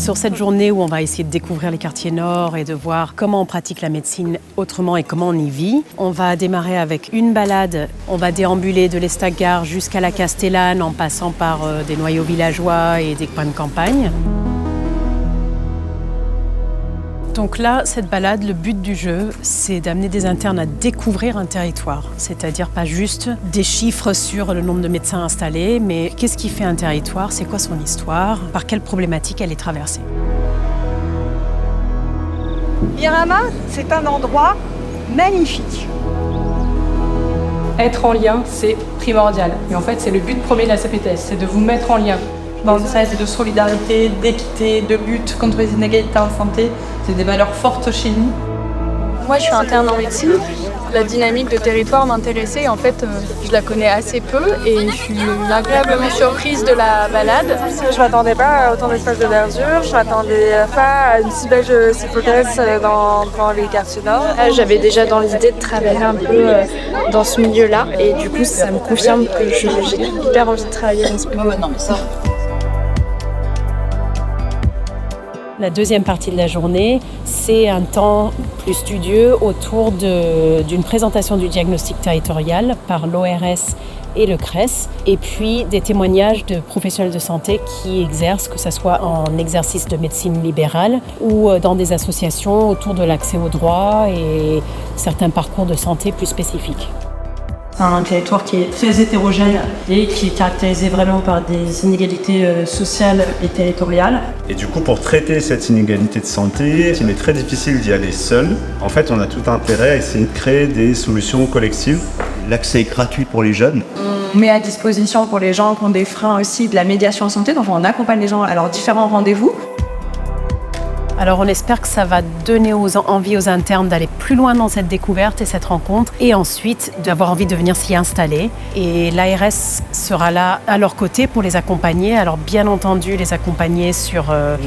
Sur cette journée où on va essayer de découvrir les quartiers nord et de voir comment on pratique la médecine autrement et comment on y vit, on va démarrer avec une balade. On va déambuler de l'Estac-Gare jusqu'à la Castellane en passant par des noyaux villageois et des coins de campagne. Donc là, cette balade, le but du jeu, c'est d'amener des internes à découvrir un territoire. C'est-à-dire pas juste des chiffres sur le nombre de médecins installés, mais qu'est-ce qui fait un territoire, c'est quoi son histoire, par quelle problématique elle est traversée. Irama, c'est un endroit magnifique. Être en lien, c'est primordial. Et en fait, c'est le but premier de la CPTS, c'est de vous mettre en lien. Dans ça, c'est de solidarité, d'équité, de lutte contre les inégalités en santé. C'est des valeurs fortes chez nous. Moi, je suis interne en médecine. La dynamique de territoire m'intéressait. En fait, je la connais assez peu et je suis agréablement surprise de la balade. Je m'attendais pas à autant d'espace de verdure. Je m'attendais pas à une si belle cyclogresse dans les quartiers nord. J'avais déjà dans l'idée de travailler un peu dans ce milieu-là et du coup, ça me confirme que j'ai hyper envie de travailler dans ce milieu. La deuxième partie de la journée, c'est un temps plus studieux autour d'une présentation du diagnostic territorial par l'ORS et le CRES, et puis des témoignages de professionnels de santé qui exercent, que ce soit en exercice de médecine libérale ou dans des associations autour de l'accès aux droits et certains parcours de santé plus spécifiques. C'est un territoire qui est très hétérogène et qui est caractérisé vraiment par des inégalités sociales et territoriales. Et du coup, pour traiter cette inégalité de santé, il est très difficile d'y aller seul. En fait, on a tout intérêt à essayer de créer des solutions collectives. L'accès est gratuit pour les jeunes. On met à disposition pour les gens qui ont des freins aussi de la médiation en santé. Donc on accompagne les gens à leurs différents rendez-vous. Alors on espère que ça va donner envie aux internes d'aller plus loin dans cette découverte et cette rencontre et ensuite d'avoir envie de venir s'y installer. Et l'ARS sera là à leur côté pour les accompagner. Alors bien entendu les accompagner sur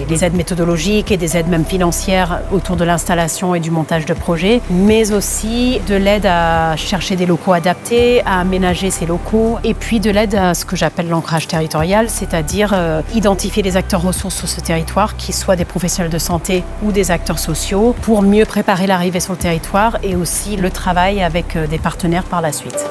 les aides méthodologiques et des aides même financières autour de l'installation et du montage de projets, mais aussi de l'aide à chercher des locaux adaptés, à aménager ces locaux et puis de l'aide à ce que j'appelle l'ancrage territorial, c'est-à-dire identifier les acteurs ressources sur ce territoire, qui soient des professionnels de santé ou des acteurs sociaux, pour mieux préparer l'arrivée sur le territoire et aussi le travail avec des partenaires par la suite.